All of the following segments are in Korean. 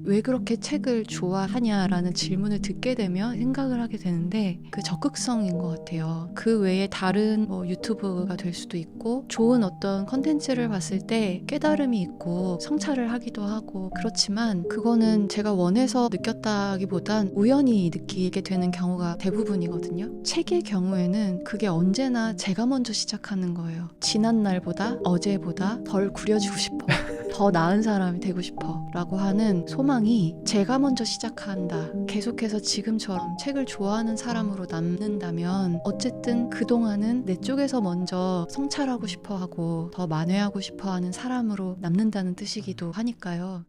왜 그렇게 책을 좋아하냐라는 질문을 듣게 되면 생각을 하게 되는데 그 적극성인 것 같아요. 그 외에 다른 유튜브가 될 수도 있고 좋은 어떤 컨텐츠를 봤을 때 깨달음이 있고 성찰을 하기도 하고 그렇지만 그거는 제가 원해서 느꼈다기보단 우연히 느끼게 되는 경우가 대부분이거든요. 책의 경우에는 그게 언제나 제가 먼저 시작하는 거예요. 지난 날보다 어제보다 덜 구려지고 싶어. 더 나은 사람이 되고 싶어 라고 하는 소망이 제가 먼저 시작한다. 계속해서 지금처럼 책을 좋아하는 사람으로 남는다면 어쨌든 그동안은 내 쪽에서 먼저 성찰하고 싶어 하고 더 만회하고 싶어 하는 사람으로 남는다는 뜻이기도 하니까요.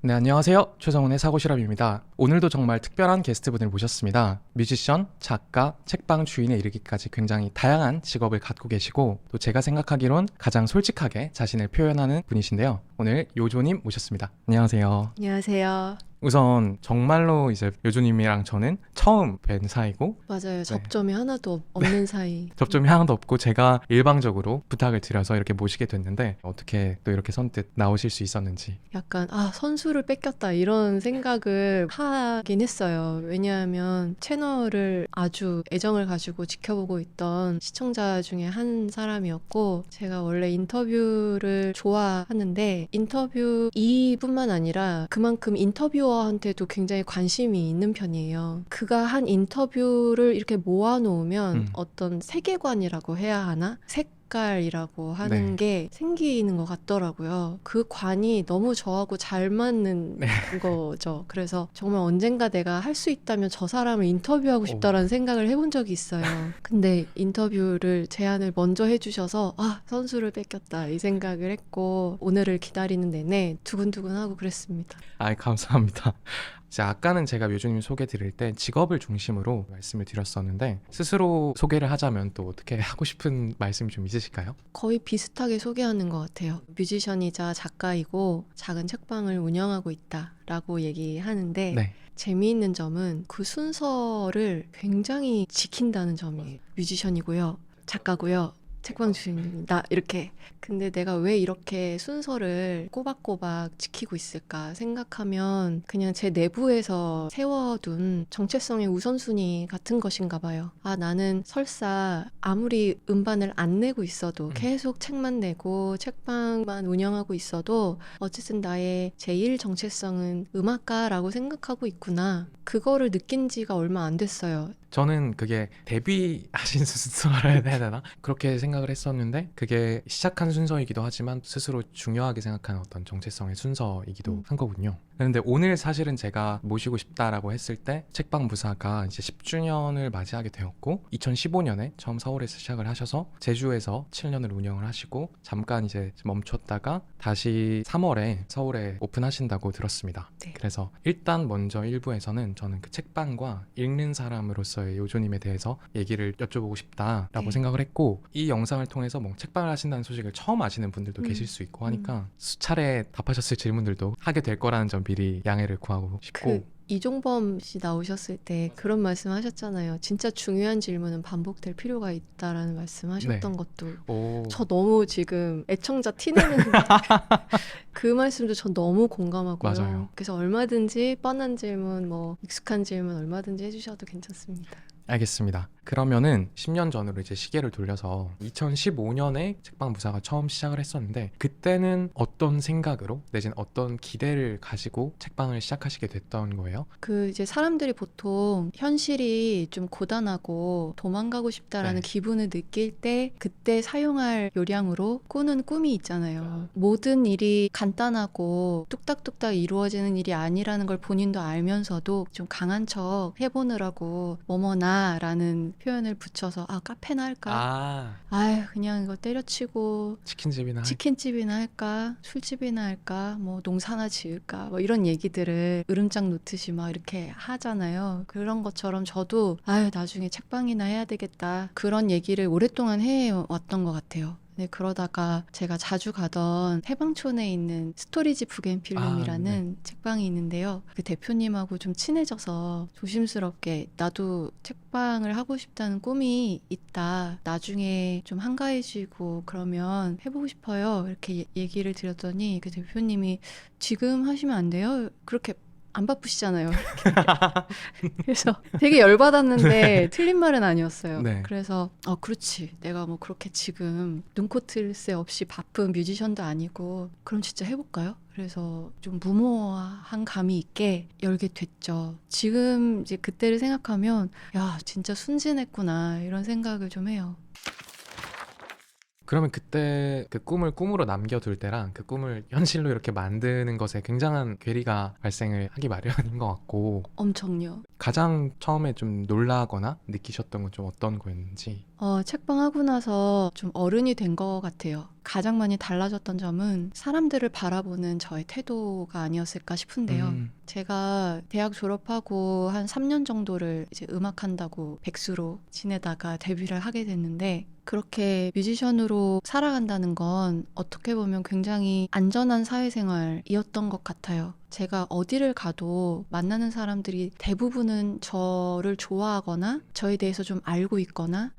네, 안녕하세요. 최성훈의 사고실험입니다. 오늘도 정말 특별한 게스트분을 모셨습니다. 뮤지션, 작가, 책방 주인에 이르기까지 굉장히 다양한 직업을 갖고 계시고 또 제가 생각하기론 가장 솔직하게 자신을 표현하는 분이신데요. 오늘 요조님 모셨습니다. 안녕하세요. 안녕하세요. 우선 정말로 이제 요조님이랑 저는 처음 뵌 사이고 맞아요. 접점이 하나도 없는 사이. 접점이 하나도 없고 제가 일방적으로 부탁을 드려서 이렇게 모시게 됐는데 어떻게 또 이렇게 선뜻 나오실 수 있었는지. 약간 선수를 뺏겼다 이런 생각을 하긴 했어요. 왜냐하면 채널을 아주 애정을 가지고 지켜보고 있던 시청자 중에 한 사람이었고 제가 원래 인터뷰를 좋아하는데 인터뷰 이뿐만 아니라 그만큼 인터뷰어한테도 굉장히 관심이 있는 편이에요. 그가 한 인터뷰를 이렇게 모아놓으면 어떤 세계관이라고 해야 하나? 색깔이라고 하는 네. 게 생기는 것 같더라고요. 그 관이 너무 저하고 잘 맞는 거죠. 그래서 정말 언젠가 내가 할 수 있다면 저 사람을 인터뷰하고 싶다라는 생각을 해본 적이 있어요. 근데 인터뷰를 제안을 먼저 해주셔서 선수를 뺏겼다 이 생각을 했고 오늘을 기다리는 내내 두근두근하고 그랬습니다. 감사합니다. 이제 아까는 제가 요조님 소개 드릴 때 직업을 중심으로 말씀을 드렸었는데 스스로 소개를 하자면 또 어떻게 하고 싶은 말씀이 좀 있으실까요? 거의 비슷하게 소개하는 것 같아요. 뮤지션이자 작가이고 작은 책방을 운영하고 있다라고 얘기하는데 네. 재미있는 점은 그 순서를 굉장히 지킨다는 점이에요. 뮤지션이고요, 작가고요, 책방 주인입니다. 이렇게. 근데 내가 왜 이렇게 순서를 꼬박꼬박 지키고 있을까 생각하면 그냥 제 내부에서 세워둔 정체성의 우선순위 같은 것인가 봐요. 나는 설사 아무리 음반을 안 내고 있어도 계속 책만 내고 책방만 운영하고 있어도 어쨌든 나의 제1 정체성은 음악가라고 생각하고 있구나. 그거를 느낀 지가 얼마 안 됐어요. 저는 그게 데뷔하신 순서라 해야 되나? 그렇게 생각을 했었는데 그게 시작한 순서이기도 하지만 스스로 중요하게 생각하는 어떤 정체성의 순서이기도 한 거군요. 그런데 오늘 사실은 제가 모시고 싶다라고 했을 때 책방 부사가 이제 10주년을 맞이하게 되었고 2015년에 처음 서울에서 시작을 하셔서 제주에서 7년을 운영을 하시고 잠깐 이제 멈췄다가 다시 3월에 서울에 오픈하신다고 들었습니다. 네. 그래서 일단 먼저 1부에서는 저는 그 책방과 읽는 사람으로서의 요조님에 대해서 얘기를 여쭤보고 싶다라고 생각을 했고 이 영상을 통해서 뭐 책방을 하신다는 소식을 처음 아시는 분들도 계실 수 있고 하니까 수차례 답하셨을 질문들도 하게 될 거라는 점 미리 양해를 구하고 싶고 이종범 씨 나오셨을 때 그런 말씀 하셨잖아요. 진짜 중요한 질문은 반복될 필요가 있다라는 말씀 하셨던 것도 저 너무 지금 애청자 티내는 그 말씀도 전 너무 공감하고요. 맞아요. 그래서 얼마든지 뻔한 질문, 익숙한 질문 얼마든지 해주셔도 괜찮습니다. 알겠습니다. 그러면은 10년 전으로 이제 시계를 돌려서 2015년에 책방 부사가 처음 시작을 했었는데 그때는 어떤 생각으로 내지는 어떤 기대를 가지고 책방을 시작하시게 됐던 거예요? 이제 사람들이 보통 현실이 좀 고단하고 도망가고 싶다라는 기분을 느낄 때 그때 사용할 요량으로 꾸는 꿈이 있잖아요. 모든 일이 간단하고 뚝딱뚝딱 이루어지는 일이 아니라는 걸 본인도 알면서도 좀 강한 척 해보느라고 뭐뭐나라는 표현을 붙여서 카페나 할까? 그냥 이거 때려치고 치킨집이나 할까? 술집이나 할까? 농사나 지을까? 이런 얘기들을 으름장 놓듯이 막 이렇게 하잖아요. 그런 것처럼 저도 나중에 책방이나 해야 되겠다. 그런 얘기를 오랫동안 해왔던 것 같아요. 네, 그러다가 제가 자주 가던 해방촌에 있는 스토리지 부겐필름이라는 책방이 있는데요. 그 대표님하고 좀 친해져서 조심스럽게 나도 책방을 하고 싶다는 꿈이 있다. 나중에 좀 한가해지고 그러면 해보고 싶어요. 이렇게 얘기를 드렸더니 그 대표님이 지금 하시면 안 돼요. 그렇게 안 바쁘시잖아요. 그래서 되게 열받았는데 틀린 말은 아니었어요. 네. 그래서 그렇지. 내가 뭐 그렇게 지금 눈코 틀 새 없이 바쁜 뮤지션도 아니고 그럼 진짜 해볼까요? 그래서 좀 무모한 감이 있게 열게 됐죠. 지금 이제 그때를 생각하면 야 진짜 순진했구나 이런 생각을 좀 해요. 그러면 그때 그 꿈을 꿈으로 남겨둘 때랑 그 꿈을 현실로 이렇게 만드는 것에 굉장한 괴리가 발생을 하기 마련인 것 같고, 엄청요. 가장 처음에 좀 놀라거나 느끼셨던 건 좀 어떤 거였는지. 책방 하고 나서 좀 어른이 된 것 같아요. 가장 많이 달라졌던 점은 사람들을 바라보는 저의 태도가 아니었을까 싶은데요. 제가 대학 졸업하고 한 3년 정도를 이제 음악한다고 백수로 지내다가 데뷔를 하게 됐는데 그렇게 뮤지션으로 살아간다는 건 어떻게 보면 굉장히 안전한 사회생활이었던 것 같아요. 제가 어디를 가도 만나는 사람들이 대부분은 저를 좋아하거나 저에 대해서 좀 알고 있거나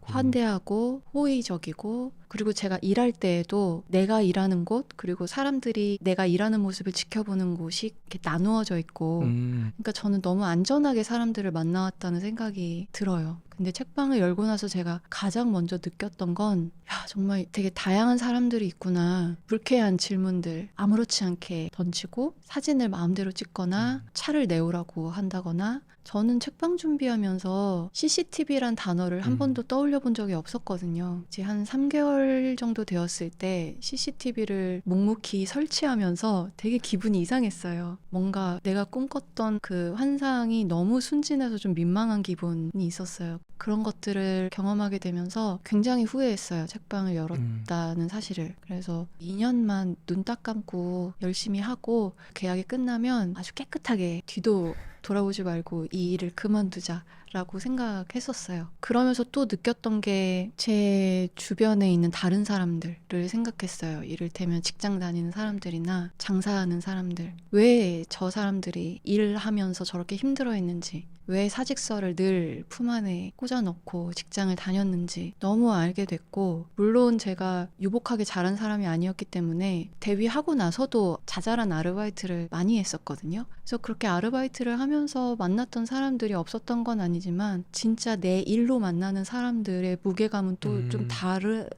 환대하고 호의적이고 그리고 제가 일할 때에도 내가 일하는 곳 그리고 사람들이 내가 일하는 모습을 지켜보는 곳이 이렇게 나누어져 있고 그러니까 저는 너무 안전하게 사람들을 만나왔다는 생각이 들어요. 근데 책방을 열고 나서 제가 가장 먼저 느꼈던 건 야, 정말 되게 다양한 사람들이 있구나. 불쾌한 질문들 아무렇지 않게 던지고 사진을 마음대로 찍거나 차를 내오라고 한다거나 저는 책방 준비하면서 CCTV란 단어를 한 번도 떠올려 본 적이 없었거든요. 이제 한 3개월 정도 되었을 때 CCTV를 묵묵히 설치하면서 되게 기분이 이상했어요. 뭔가 내가 꿈꿨던 그 환상이 너무 순진해서 좀 민망한 기분이 있었어요. 그런 것들을 경험하게 되면서 굉장히 후회했어요. 책방을 열었다는 사실을. 그래서 2년만 눈 딱 감고 열심히 하고 계약이 끝나면 아주 깨끗하게 뒤도 돌아보지 말고 이 일을 그만두자라고 생각했었어요. 그러면서 또 느꼈던 게 제 주변에 있는 다른 사람들을 생각했어요. 이를테면 직장 다니는 사람들이나 장사하는 사람들. 왜 저 사람들이 일하면서 저렇게 힘들어했는지 왜 사직서를 늘 품 안에 꽂아넣고 직장을 다녔는지 너무 알게 됐고 물론 제가 유복하게 잘한 사람이 아니었기 때문에 데뷔하고 나서도 자잘한 아르바이트를 많이 했었거든요. 그래서 그렇게 아르바이트를 하면서 만났던 사람들이 없었던 건 아니지만 진짜 내 일로 만나는 사람들의 무게감은 또 좀 다른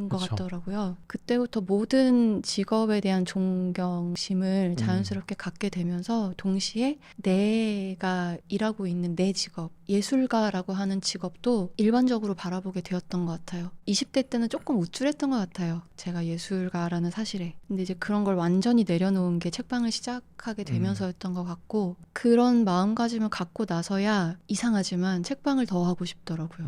것 그쵸. 같더라고요. 그때부터 모든 직업에 대한 존경심을 자연스럽게 갖게 되면서 동시에 내가 일하고 있는 내 직업, 예술가라고 하는 직업도 일반적으로 바라보게 되었던 것 같아요. 20대 때는 조금 우쭐했던 것 같아요. 제가 예술가라는 사실에. 근데 이제 그런 걸 완전히 내려놓은 게 책방을 시작하게 되면서였던 것 같고 그런 마음가짐을 갖고 나서야 이상하지만 책방을 더 하고 싶더라고요.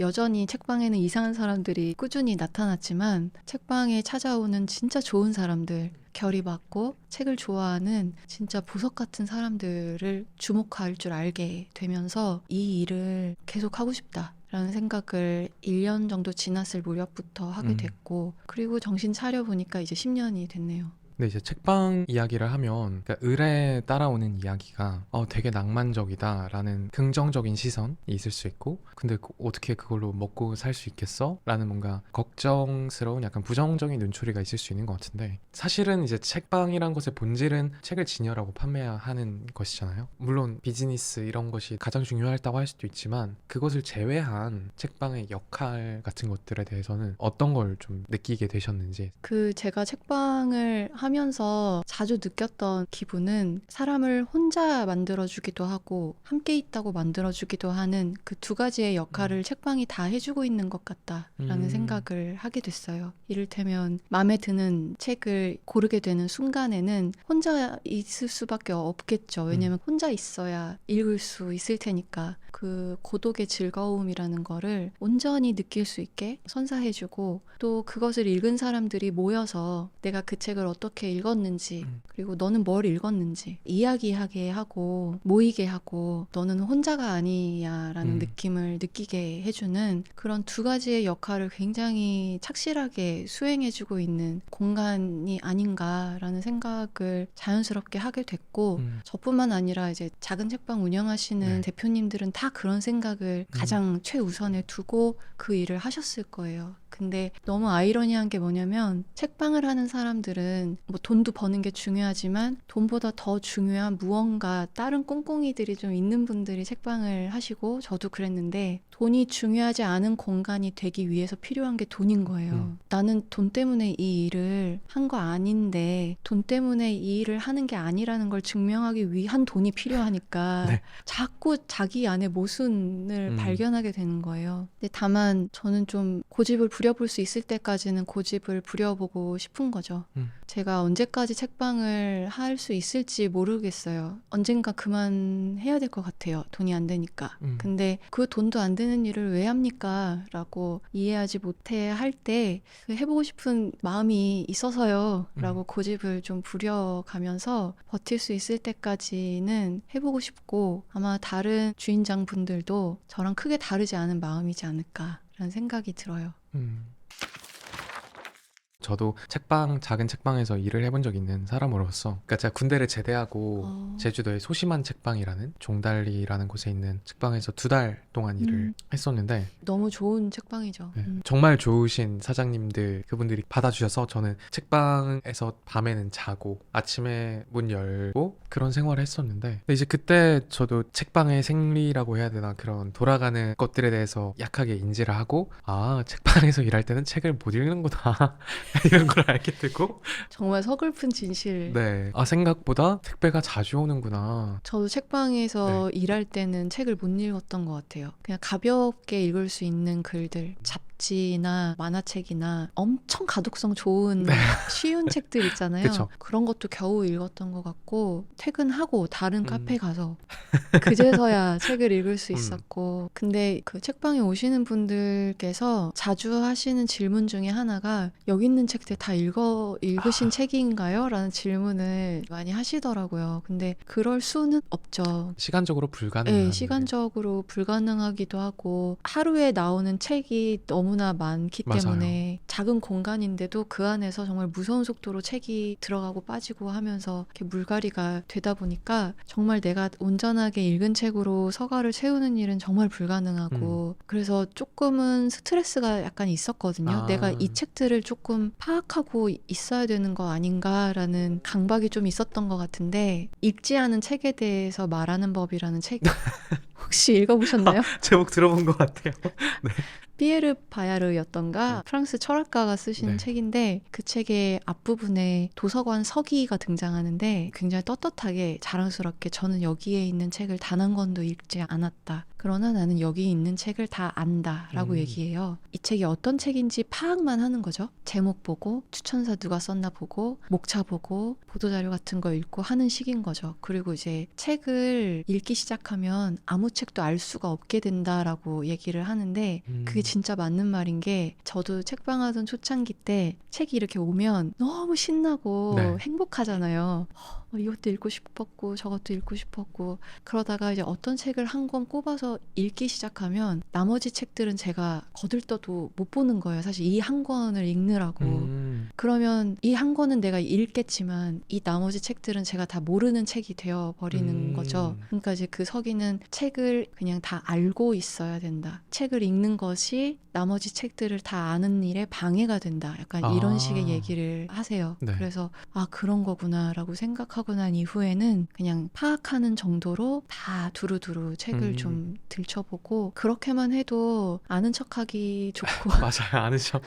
여전히 책방에는 이상한 사람들이 꾸준히 나타났지만 책방에 찾아오는 진짜 좋은 사람들 결이 맞고 책을 좋아하는 진짜 보석 같은 사람들을 주목할 줄 알게 되면서 이 일을 계속 하고 싶다라는 생각을 1년 정도 지났을 무렵부터 하게 됐고 그리고 정신 차려보니까 이제 10년이 됐네요. 근데 이제 책방 이야기를 하면 그러니까 을에 따라오는 이야기가 되게 낭만적이다라는 긍정적인 시선이 있을 수 있고 근데 어떻게 그걸로 먹고 살 수 있겠어? 라는 뭔가 걱정스러운 약간 부정적인 눈초리가 있을 수 있는 것 같은데 사실은 이제 책방이란 것의 본질은 책을 진열하고 판매하는 것이잖아요. 물론 비즈니스 이런 것이 가장 중요하다고 할 수도 있지만 그것을 제외한 책방의 역할 같은 것들에 대해서는 어떤 걸 좀 느끼게 되셨는지. 제가 책방을 하면서 자주 느꼈던 기분은 사람을 혼자 만들어주기도 하고 함께 있다고 만들어주기도 하는 그 두 가지의 역할을 책방이 다 해주고 있는 것 같다라는 생각을 하게 됐어요. 이를테면 마음에 드는 책을 고르게 되는 순간에는 혼자 있을 수밖에 없겠죠. 왜냐면 혼자 있어야 읽을 수 있을 테니까. 그 고독의 즐거움이라는 거를 온전히 느낄 수 있게 선사해주고 또 그것을 읽은 사람들이 모여서 내가 그 책을 어떻게 읽었는지 그리고 너는 뭘 읽었는지 이야기하게 하고 모이게 하고 너는 혼자가 아니야 라는 느낌을 느끼게 해주는 그런 두 가지의 역할을 굉장히 착실하게 수행해주고 있는 공간이 아닌가라는 생각을 자연스럽게 하게 됐고 저뿐만 아니라 이제 작은 책방 운영하시는 네. 대표님들은 다 그런 생각을 가장 최우선에 두고 그 일을 하셨을 거예요. 근데 너무 아이러니한 게 뭐냐면 책방을 하는 사람들은 뭐 돈도 버는 게 중요하지만 돈보다 더 중요한 무언가 다른 꽁꽁이들이 좀 있는 분들이 책방을 하시고 저도 그랬는데 돈이 중요하지 않은 공간이 되기 위해서 필요한 게 돈인 거예요. 나는 돈 때문에 이 일을 한 거 아닌데 돈 때문에 이 일을 하는 게 아니라는 걸 증명하기 위한 돈이 필요하니까 네. 자꾸 자기 안에 모순을 발견하게 되는 거예요. 근데 다만 저는 좀 고집을 부려볼 수 있을 때까지는 고집을 부려보고 싶은 거죠. 제가 언제까지 책방을 할 수 있을지 모르겠어요. 언젠가 그만해야 될 것 같아요. 돈이 안 되니까. 근데 그 돈도 안 되는 일을 왜 합니까? 라고 이해하지 못해 할 때 해보고 싶은 마음이 있어서요. 라고 고집을 좀 부려가면서 버틸 수 있을 때까지는 해보고 싶고 아마 다른 주인장 분들도 저랑 크게 다르지 않은 마음이지 않을까라는 생각이 들어요. 저도 작은 책방에서 일을 해본 적 있는 사람으로서 그러니까 제가 군대를 제대하고 제주도의 소심한 책방이라는 종달리라는 곳에 있는 책방에서 2달 동안 일을 했었는데 너무 좋은 책방이죠. 네, 정말 좋으신 사장님들 그분들이 받아주셔서 저는 책방에서 밤에는 자고 아침에 문 열고 그런 생활을 했었는데 근데 이제 그때 저도 책방의 생리라고 해야 되나 그런 돌아가는 것들에 대해서 약하게 인지를 하고 아 책방에서 일할 때는 책을 못 읽는구나 이런 걸 알게 되고 정말 서글픈 진실. 네. 아 생각보다 택배가 자주 오는구나. 저도 책방에서 일할 때는 책을 못 읽었던 것 같아요. 그냥 가볍게 읽을 수 있는 글들, 잡지나 만화책이나 엄청 가독성 좋은 쉬운 책들 있잖아요. 그쵸. 그런 것도 겨우 읽었던 것 같고 퇴근하고 다른 카페 가서 그제서야 책을 읽을 수 있었고 근데 그 책방에 오시는 분들께서 자주 하시는 질문 중에 하나가 여기 있는 책들 다 읽으신 책인가요? 라는 질문을 많이 하시더라고요. 근데 그럴 수는 없죠. 시간적으로 불가능한. 네, 시간적으로 불가능하기도 하고 하루에 나오는 책이 너무나 많기 맞아요. 때문에 작은 공간인데도 그 안에서 정말 무서운 속도로 책이 들어가고 빠지고 하면서 이렇게 물갈이가 되다 보니까 정말 내가 온전하게 읽은 책으로 서가를 채우는 일은 정말 불가능하고 그래서 조금은 스트레스가 약간 있었거든요. 내가 이 책들을 조금 파악하고 있어야 되는 거 아닌가라는 강박이 좀 있었던 것 같은데 읽지 않은 책에 대해서 말하는 법이라는 책 혹시 읽어보셨나요? 제목 들어본 것 같아요. 피에르 바야르였던가 프랑스 철학가가 쓰신 책인데 그 책의 앞부분에 도서관 서기가 등장하는데 굉장히 떳떳하게 자랑스럽게 저는 여기에 있는 책을 단 한 권도 읽지 않았다. 그러나 나는 여기 있는 책을 다 안다 라고 얘기해요. 이 책이 어떤 책인지 파악만 하는 거죠. 제목 보고 추천사 누가 썼나 보고 목차 보고 보도자료 같은 거 읽고 하는 식인 거죠. 그리고 이제 책을 읽기 시작하면 아무 책도 알 수가 없게 된다라고 얘기를 하는데 그게 진짜 맞는 말인 게 저도 책방하던 초창기 때 책이 이렇게 오면 너무 신나고 행복하잖아요. 이것도 읽고 싶었고 저것도 읽고 싶었고 그러다가 이제 어떤 책을 한 권 꼽아서 읽기 시작하면 나머지 책들은 제가 거들떠도 못 보는 거예요. 사실 이 한 권을 읽느라고. 그러면 이 한 권은 내가 읽겠지만 이 나머지 책들은 제가 다 모르는 책이 되어버리는 거죠. 그러니까 이제 그 서기는 책을 그냥 다 알고 있어야 된다. 책을 읽는 것이 나머지 책들을 다 아는 일에 방해가 된다. 약간 이런 식의 얘기를 하세요. 그래서 아 그런 거구나라고 생각하고 난 이후에는 그냥 파악하는 정도로 다 두루두루 책을 좀 들춰보고 그렇게만 해도 아는 척하기 좋고 맞아요. 아는 척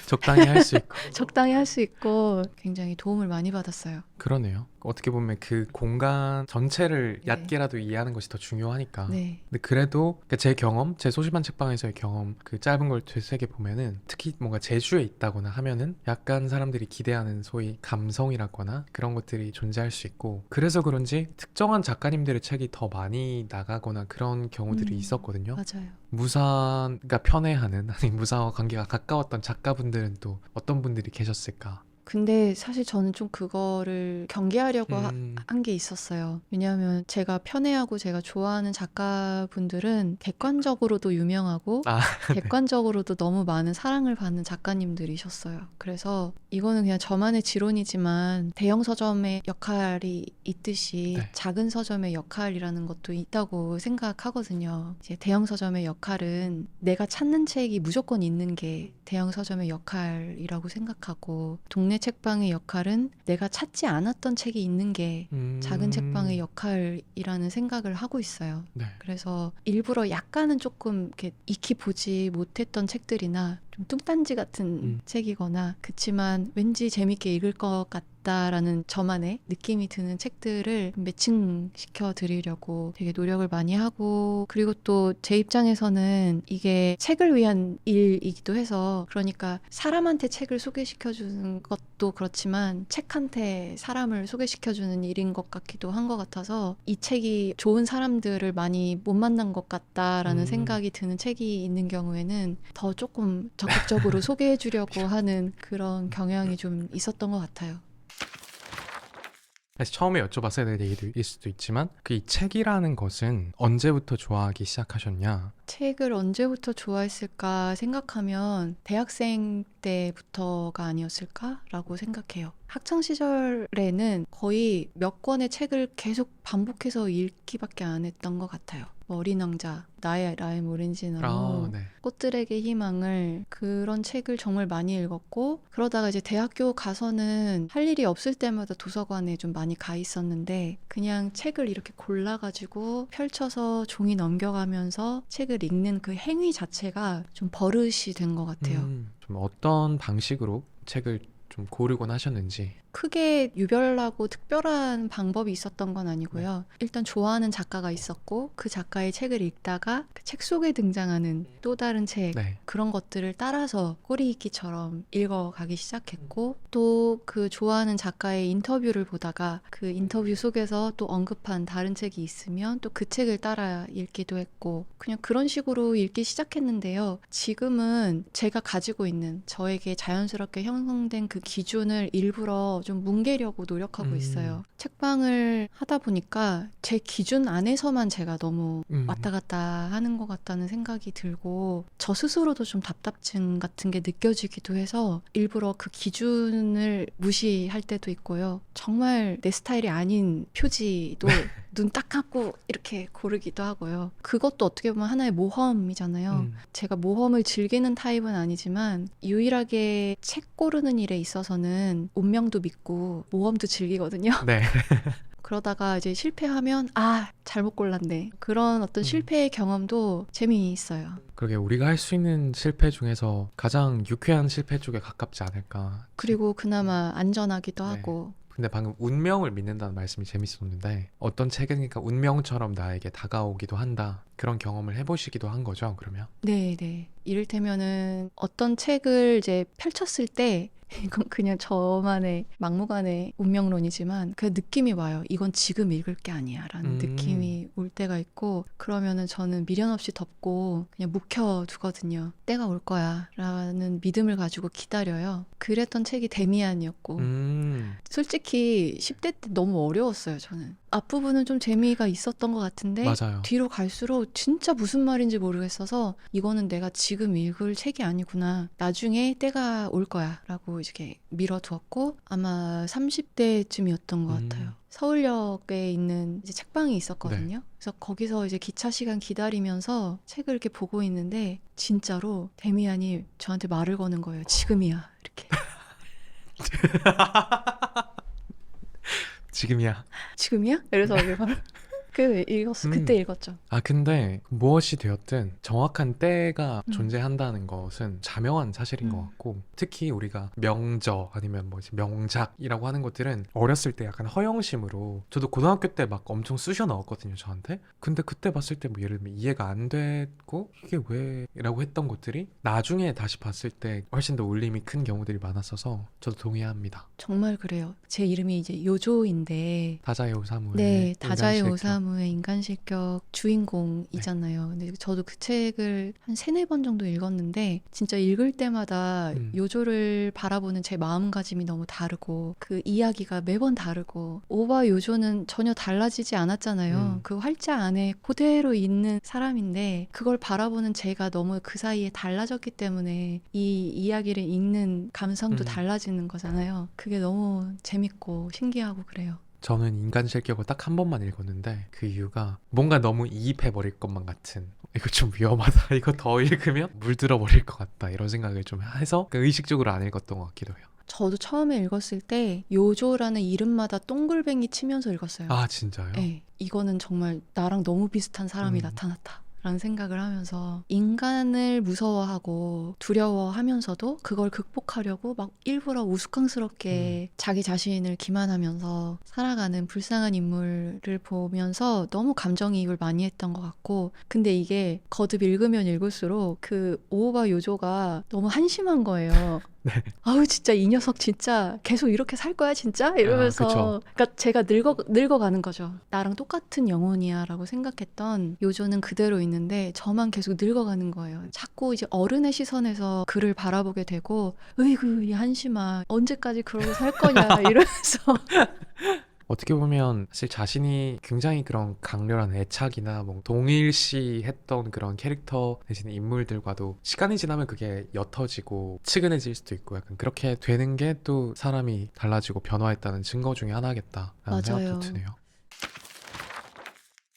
적당히 할 수 있고. 적당히 할 수 있고 굉장히 도움을 많이 받았어요. 그러네요. 어떻게 보면 그 공간 전체를 네. 얕게라도 이해하는 것이 더 중요하니까. 네. 근데 그래도 그러니까 제 경험, 제 소심한 책방에서의 경험, 그 짧은 걸 되새겨 보면은 특히 뭔가 제주에 있다거나 하면은 약간 사람들이 기대하는 소위 감성이라거나 그런 것들이 존재할 수 있고, 그래서 그런지 특정한 작가님들의 책이 더 많이 나가거나 그런 경우들이 있었거든요. 맞아요. 무사가 편애하는 아니 무사와 관계가 가까웠던 작가분들은 또 어떤 분들이 계셨을까? 근데 사실 저는 좀 그거를 경계하려고 음, 한 게 있었어요. 왜냐하면 제가 편애하고 제가 좋아하는 작가분들은 객관적으로도 유명하고 아, 네. 객관적으로도 너무 많은 사랑을 받는 작가님들이셨어요. 그래서 이거는 그냥 저만의 지론이지만 대형 서점의 역할이 있듯이 네. 작은 서점의 역할이라는 것도 있다고 생각하거든요. 이제 대형 서점의 역할은 내가 찾는 책이 무조건 있는 게 대형 서점의 역할이라고 생각하고, 동네 책방의 역할은 내가 찾지 않았던 책이 있는 게 작은 책방의 역할이라는 생각을 하고 있어요. 네. 그래서 일부러 약간은 조금 이렇게 익히 보지 못했던 책들이나 좀 뚱딴지 같은 책이거나 그치만 왠지 재밌게 읽을 것 같다라는 저만의 느낌이 드는 책들을 매칭시켜 드리려고 되게 노력을 많이 하고, 그리고 또 제 입장에서는 이게 책을 위한 일이기도 해서, 그러니까 사람한테 책을 소개시켜 주는 것도 그렇지만 책한테 사람을 소개시켜 주는 일인 것 같기도 한 것 같아서, 이 책이 좋은 사람들을 많이 못 만난 것 같다라는 생각이 드는 책이 있는 경우에는 더 조금 적극적으로 소개해 주려고 하는 그런 경향이 좀 있었던 것 같아요. 사실 처음에 여쭤봤어야 될 얘기일 수도 있지만 그 이 책이라는 것은 언제부터 좋아하기 시작하셨냐? 책을 언제부터 좋아했을까 생각하면 대학생 때부터가 아니었을까라고 생각해요. 학창 시절에는 거의 몇 권의 책을 계속 반복해서 읽기밖에 안 했던 것 같아요. 뭐 어린 왕자, 나의 라임 오렌지나무, 네. 꽃들에게 희망을, 그런 책을 정말 많이 읽었고, 그러다가 이제 대학교 가서는 할 일이 없을 때마다 도서관에 좀 많이 가 있었는데, 그냥 책을 이렇게 골라가지고 펼쳐서 종이 넘겨가면서 책을 읽는 그 행위 자체가 좀 버릇이 된 것 같아요. 좀 어떤 방식으로 책을 좀 고르곤 하셨는지. 크게 유별나고 특별한 방법이 있었던 건 아니고요. 일단 좋아하는 작가가 있었고 그 작가의 책을 읽다가 그 책 속에 등장하는 또 다른 책, 네. 그런 것들을 따라서 꼬리읽기처럼 읽어가기 시작했고, 또 그 좋아하는 작가의 인터뷰를 보다가 그 인터뷰 속에서 또 언급한 다른 책이 있으면 또 그 책을 따라 읽기도 했고, 그냥 그런 식으로 읽기 시작했는데요. 지금은 제가 가지고 있는 저에게 자연스럽게 형성된 그 기준을 일부러 좀 뭉개려고 노력하고 있어요. 책방을 하다 보니까 제 기준 안에서만 제가 너무 왔다 갔다 하는 것 같다는 생각이 들고, 저 스스로도 좀 답답증 같은 게 느껴지기도 해서 일부러 그 기준을 무시할 때도 있고요. 정말 내 스타일이 아닌 표지도 눈 딱 감고 이렇게 고르기도 하고요. 그것도 어떻게 보면 하나의 모험이잖아요. 제가 모험을 즐기는 타입은 아니지만 유일하게 책 고르는 일에 있어서는 운명도 믿고 모험도 즐기거든요. 네. 그러다가 이제 실패하면 잘못 골랐네, 그런 어떤 실패의 경험도 재미있어요. 그러게 우리가 할 수 있는 실패 중에서 가장 유쾌한 실패 쪽에 가깝지 않을까. 그리고 그나마 안전하기도 네. 하고. 근데 방금 운명을 믿는다는 말씀이 재밌었는데 어떤 책은 그러니까 운명처럼 나에게 다가오기도 한다. 그런 경험을 해보시기도 한 거죠, 그러면? 네네. 이를테면은 어떤 책을 이제 펼쳤을 때, 이건 그냥 저만의 막무가내 운명론이지만 그 느낌이 와요. 이건 지금 읽을 게 아니야 라는 느낌이 올 때가 있고, 그러면은 저는 미련 없이 덮고 그냥 묵혀두거든요. 때가 올 거야 라는 믿음을 가지고 기다려요. 그랬던 책이 데미안이었고, 솔직히 10대 때 너무 어려웠어요. 저는 앞부분은 좀 재미가 있었던 것 같은데 맞아요. 뒤로 갈수록 진짜 무슨 말인지 모르겠어서, 이거는 내가 지금 읽을 책이 아니구나, 나중에 때가 올 거야 라고 이렇게 밀어두었고, 아마 30대쯤이었던 것 같아요. 서울역에 있는 이제 책방이 있었거든요. 그래서 거기서 이제 기차 시간 기다리면서 책을 이렇게 보고 있는데 진짜로 데미안이 저한테 말을 거는 거예요. 지금이야 이렇게. 지금이야. 지금이야? 그래서 그때 읽었죠. 근데 무엇이 되었든 정확한 때가 음. 존재한다는 것은 자명한 사실인 것 같고, 특히 우리가 명저 아니면 명작이라고 하는 것들은 어렸을 때 약간 허영심으로, 저도 고등학교 때 막 엄청 쑤셔 넣었거든요, 저한테. 근데 그때 봤을 때 예를 들면 이해가 안 됐고 이게 왜? 라고 했던 것들이 나중에 다시 봤을 때 훨씬 더 울림이 큰 경우들이 많았어서 저도 동의합니다. 정말 그래요. 제 이름이 이제 요조인데 다자의 오사무의 네, 다자의 인간실격. 오사무의 인간실격 주인공이잖아요. 근데 저도 그 책을 한 세네 번 정도 읽었는데 진짜 읽을 때마다 요조를 바라보는 제 마음가짐이 너무 다르고 그 이야기가 매번 다르고 오바 요조는 전혀 달라지지 않았잖아요. 그 활자 안에 그대로 있는 사람인데 그걸 바라보는 제가 너무 그 사이에 달라졌기 때문에 이 이야기를 읽는 감성도 달라지는 거잖아요. 그게 너무 재밌고 신기하고 그래요. 저는 인간 실격을 딱 한 번만 읽었는데 그 이유가 뭔가 너무 이입해버릴 것만 같은, 이거 좀 위험하다, 이거 더 읽으면 물들어 버릴 것 같다, 이런 생각을 좀 해서 의식적으로 안 읽었던 것 같기도 해요. 저도 처음에 읽었을 때 요조라는 이름마다 동글뱅이 치면서 읽었어요. 아 진짜요? 네, 이거는 정말 나랑 너무 비슷한 사람이 나타났다 라는 생각을 하면서 인간을 무서워하고 두려워하면서도 그걸 극복하려고 막 일부러 우스꽝스럽게 자기 자신을 기만하면서 살아가는 불쌍한 인물을 보면서 너무 감정이입을 많이 했던 것 같고, 근데 이게 거듭 읽으면 읽을수록 그 오오바 요조가 너무 한심한 거예요. 네. 아우 진짜 이 녀석 진짜 계속 이렇게 살 거야 진짜? 이러면서 그러니까 제가 늙어가는 거죠. 나랑 똑같은 영혼이야 라고 생각했던 요조는 그대로 있는데 저만 계속 늙어가는 거예요. 자꾸 이제 어른의 시선에서 그를 바라보게 되고 으이구 이 한심아 언제까지 그러고 살 거냐 이러면서 어떻게 보면 사실 자신이 굉장히 그런 강렬한 애착이나 동일시했던 그런 캐릭터 내지는 인물들과도 시간이 지나면 그게 옅어지고 측은해질 수도 있고, 약간 그렇게 되는 게 또 사람이 달라지고 변화했다는 증거 중에 하나겠다라는 생각도 드네요.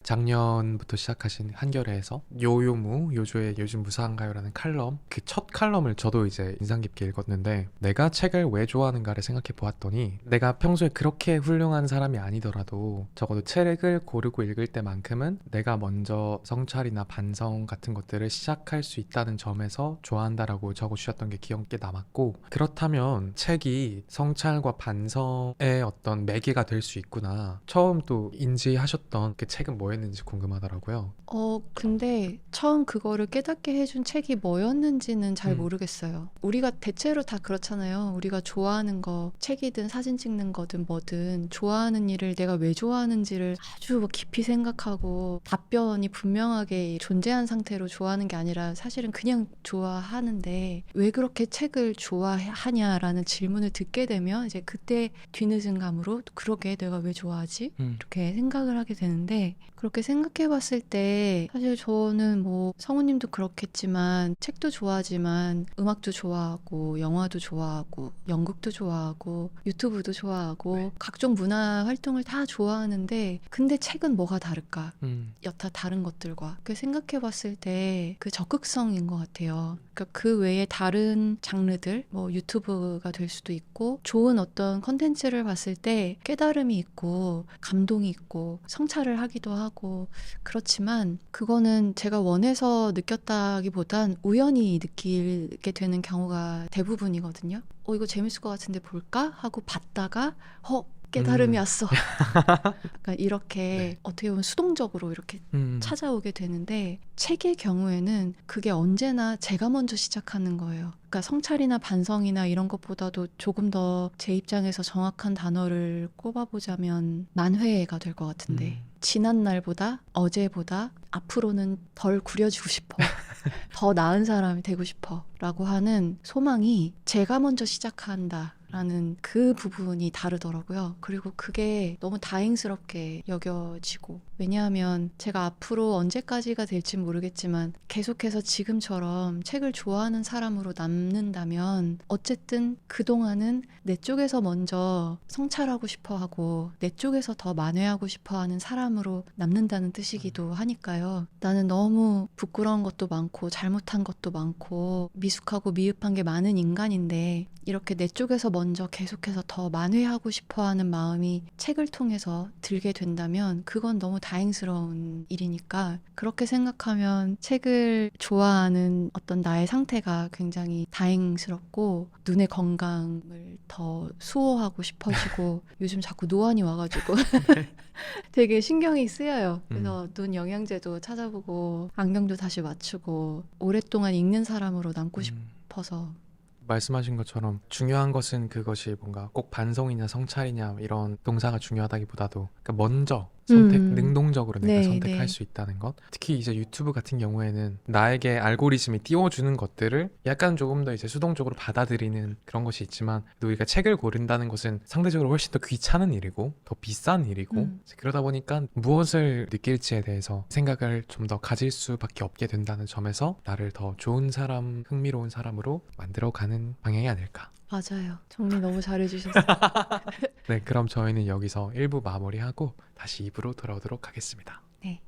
작년부터 시작하신 한겨레에서 요요무 요조의 요즘 무사한가요라는 칼럼, 그 첫 칼럼을 저도 이제 인상 깊게 읽었는데, 내가 책을 왜 좋아하는가를 생각해 보았더니 내가 평소에 그렇게 훌륭한 사람이 아니더라도 적어도 책을 고르고 읽을 때만큼은 내가 먼저 성찰이나 반성 같은 것들을 시작할 수 있다는 점에서 좋아한다라고 적어주셨던 게 기억에 남았고, 그렇다면 책이 성찰과 반성의 어떤 매개가 될 수 있구나, 처음 또 인지하셨던 그 책은 뭐였는지 궁금하더라고요. 근데 처음 그거를 깨닫게 해준 책이 뭐였는지는 잘 음. 모르겠어요. 우리가 대체로 다 그렇잖아요. 우리가 좋아하는 거, 책이든 사진 찍는 거든 뭐든 좋아하는 일을 내가 왜 좋아하는지를 아주 깊이 생각하고 답변이 분명하게 존재한 상태로 좋아하는 게 아니라 사실은 그냥 좋아하는데 왜 그렇게 책을 좋아하냐라는 질문을 듣게 되면 이제 그때 뒤늦은 감으로 그러게 내가 왜 좋아하지? 이렇게 생각을 하게 되는데, 그렇게 생각해 봤을 때 사실 저는 성우님도 그렇겠지만 책도 좋아하지만 음악도 좋아하고 영화도 좋아하고 연극도 좋아하고 유튜브도 좋아하고 각종 문화 활동을 다 좋아하는데, 근데 책은 뭐가 다를까? 여타 다른 것들과 생각해 봤을 때 그 적극성인 것 같아요. 그러니까 그 외에 다른 장르들, 유튜브가 될 수도 있고 좋은 어떤 컨텐츠를 봤을 때 깨달음이 있고 감동이 있고 성찰을 하기도 하고, 그렇지만 그거는 제가 원해서 느꼈다기보단 우연히 느끼게 되는 경우가 대부분이거든요. 이거 재밌을 것 같은데 볼까? 하고 봤다가 깨달음이 왔어. 약간 이렇게 어떻게 보면 수동적으로 이렇게 찾아오게 되는데, 책의 경우에는 그게 언제나 제가 먼저 시작하는 거예요. 그러니까 성찰이나 반성이나 이런 것보다도 조금 더 제 입장에서 정확한 단어를 꼽아보자면 만회가 될 것 같은데, 지난 날보다 어제보다 앞으로는 덜 구려지고 싶어. 더 나은 사람이 되고 싶어 라고 하는 소망이 제가 먼저 시작한다 라는 그 부분이 다르더라고요. 그리고 그게 너무 다행스럽게 여겨지고, 왜냐하면 제가 앞으로 언제까지가 될지 모르겠지만 계속해서 지금처럼 책을 좋아하는 사람으로 남는다면 어쨌든 그동안은 내 쪽에서 먼저 성찰하고 싶어하고 내 쪽에서 더 만회하고 싶어하는 사람으로 남는다는 뜻이기도 하니까요. 나는 너무 부끄러운 것도 많고 잘못한 것도 많고 미숙하고 미흡한 게 많은 인간인데, 이렇게 내 쪽에서 먼저 먼저 계속해서 더 만회하고 싶어하는 마음이 책을 통해서 들게 된다면 그건 너무 다행스러운 일이니까 그렇게 생각하면 책을 좋아하는 어떤 나의 상태가 굉장히 다행스럽고 눈의 건강을 더 수호하고 싶어지고 요즘 자꾸 노안이 와가지고 되게 신경이 쓰여요. 그래서 눈 영양제도 찾아보고 안경도 다시 맞추고 오랫동안 읽는 사람으로 남고 싶어서 말씀하신 것처럼 중요한 것은 그것이 뭔가 꼭 반성이냐 성찰이냐 이런 동사가 중요하다기보다도 그러니까 먼저 능동적으로 내가 네, 선택할 네. 수 있다는 것. 특히 이제 유튜브 같은 경우에는 나에게 알고리즘이 띄워주는 것들을 약간 조금 더 이제 수동적으로 받아들이는 그런 것이 있지만 또 우리가 책을 고른다는 것은 상대적으로 훨씬 더 귀찮은 일이고 더 비싼 일이고 그러다 보니까 무엇을 느낄지에 대해서 생각을 좀 더 가질 수밖에 없게 된다는 점에서 나를 더 좋은 사람, 흥미로운 사람으로 만들어가는 방향이 아닐까. 맞아요. 정리 너무 잘해주셨어요. 네, 그럼 저희는 여기서 1부 마무리하고 다시 2부로 돌아오도록 하겠습니다. 네.